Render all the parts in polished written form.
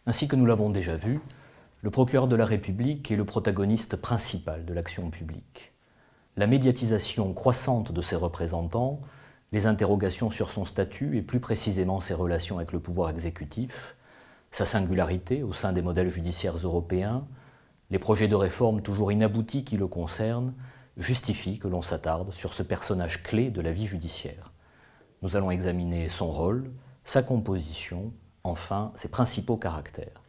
Ainsi que nous l'avons déjà vu, le procureur de la République est le protagoniste principal de l'action publique. La médiatisation croissante de ses représentants, les interrogations sur son statut et plus précisément ses relations avec le pouvoir exécutif, sa singularité au sein des modèles judiciaires européens, les projets de réforme toujours inaboutis qui le concernent, justifient que l'on s'attarde sur ce personnage clé de la vie judiciaire. Nous allons examiner son rôle, sa composition, enfin ses principaux caractères.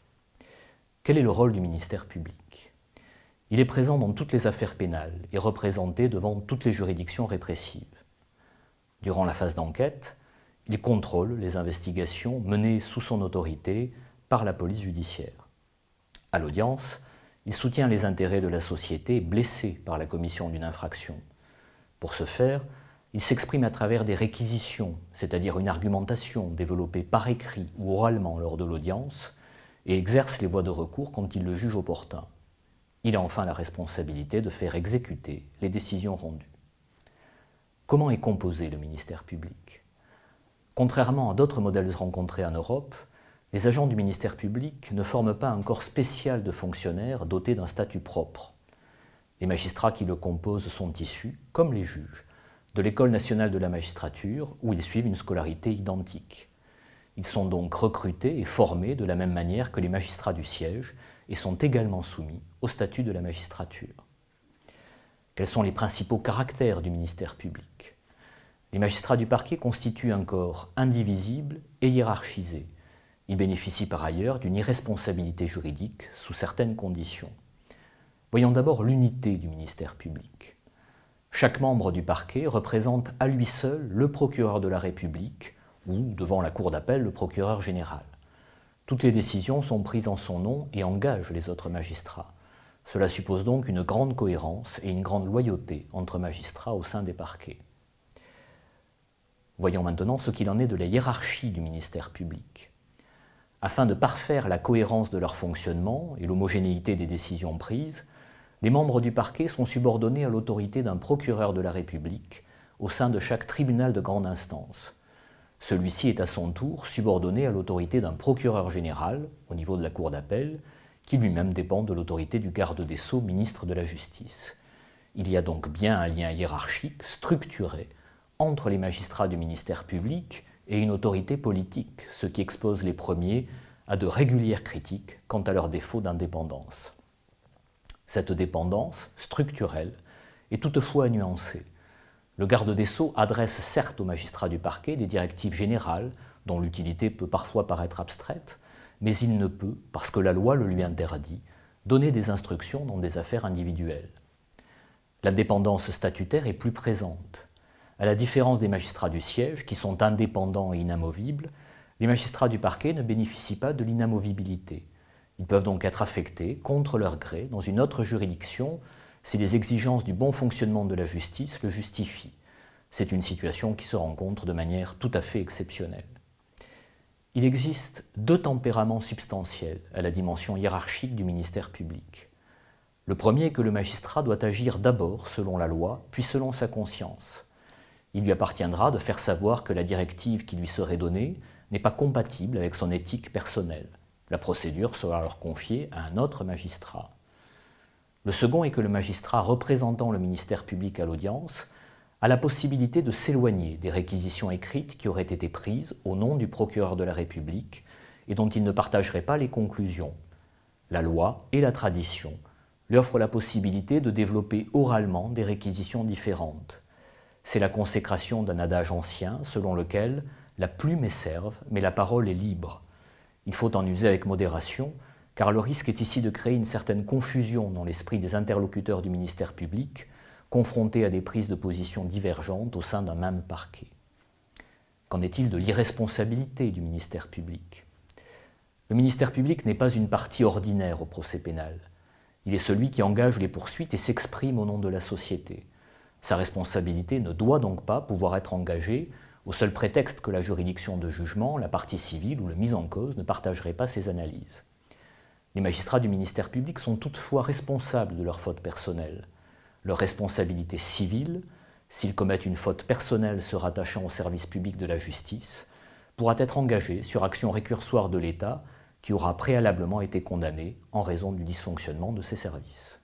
Quel est le rôle du ministère public? Il est présent dans toutes les affaires pénales et représenté devant toutes les juridictions répressives. Durant la phase d'enquête, il contrôle les investigations menées sous son autorité par la police judiciaire. À l'audience, il soutient les intérêts de la société blessée par la commission d'une infraction. Pour ce faire, il s'exprime à travers des réquisitions, c'est-à-dire une argumentation développée par écrit ou oralement lors de l'audience, et exerce les voies de recours quand il le juge opportun. Il a enfin la responsabilité de faire exécuter les décisions rendues. Comment est composé le ministère public? Contrairement à d'autres modèles rencontrés en Europe, les agents du ministère public ne forment pas un corps spécial de fonctionnaires dotés d'un statut propre. Les magistrats qui le composent sont issus, comme les juges, de l'École nationale de la magistrature où ils suivent une scolarité identique. Ils sont donc recrutés et formés de la même manière que les magistrats du siège et sont également soumis au statut de la magistrature. Quels sont les principaux caractères du ministère public? Les magistrats du parquet constituent un corps indivisible et hiérarchisé. Ils bénéficient par ailleurs d'une irresponsabilité juridique sous certaines conditions. Voyons d'abord l'unité du ministère public. Chaque membre du parquet représente à lui seul le procureur de la République ou, devant la cour d'appel, le procureur général. Toutes les décisions sont prises en son nom et engagent les autres magistrats. Cela suppose donc une grande cohérence et une grande loyauté entre magistrats au sein des parquets. Voyons maintenant ce qu'il en est de la hiérarchie du ministère public. Afin de parfaire la cohérence de leur fonctionnement et l'homogénéité des décisions prises, les membres du parquet sont subordonnés à l'autorité d'un procureur de la République au sein de chaque tribunal de grande instance. Celui-ci est à son tour subordonné à l'autorité d'un procureur général au niveau de la cour d'appel, qui lui-même dépend de l'autorité du garde des Sceaux, ministre de la Justice. Il y a donc bien un lien hiérarchique structuré entre les magistrats du ministère public et une autorité politique, ce qui expose les premiers à de régulières critiques quant à leur défaut d'indépendance. Cette dépendance structurelle est toutefois nuancée. Le garde des Sceaux adresse certes aux magistrats du parquet des directives générales, dont l'utilité peut parfois paraître abstraite, mais il ne peut, parce que la loi le lui interdit, donner des instructions dans des affaires individuelles. L'indépendance statutaire est plus présente. À la différence des magistrats du siège, qui sont indépendants et inamovibles, les magistrats du parquet ne bénéficient pas de l'inamovibilité. Ils peuvent donc être affectés, contre leur gré, dans une autre juridiction si les exigences du bon fonctionnement de la justice le justifient. C'est une situation qui se rencontre de manière tout à fait exceptionnelle. Il existe deux tempéraments substantiels à la dimension hiérarchique du ministère public. Le premier est que le magistrat doit agir d'abord selon la loi, puis selon sa conscience. Il lui appartiendra de faire savoir que la directive qui lui serait donnée n'est pas compatible avec son éthique personnelle. La procédure sera alors confiée à un autre magistrat. Le second est que le magistrat représentant le ministère public à l'audience a la possibilité de s'éloigner des réquisitions écrites qui auraient été prises au nom du procureur de la République et dont il ne partagerait pas les conclusions. La loi et la tradition lui offrent la possibilité de développer oralement des réquisitions différentes. C'est la consécration d'un adage ancien selon lequel la plume est serve, mais la parole est libre. Il faut en user avec modération, car le risque est ici de créer une certaine confusion dans l'esprit des interlocuteurs du ministère public, confrontés à des prises de position divergentes au sein d'un même parquet. Qu'en est-il de l'irresponsabilité du ministère public? Le ministère public n'est pas une partie ordinaire au procès pénal. Il est celui qui engage les poursuites et s'exprime au nom de la société. Sa responsabilité ne doit donc pas pouvoir être engagée au seul prétexte que la juridiction de jugement, la partie civile ou le mis en cause ne partagerait pas ses analyses. Les magistrats du ministère public sont toutefois responsables de leurs fautes personnelles. Leur responsabilité civile, s'ils commettent une faute personnelle se rattachant au service public de la justice, pourra être engagée sur action récursoire de l'État qui aura préalablement été condamné en raison du dysfonctionnement de ses services.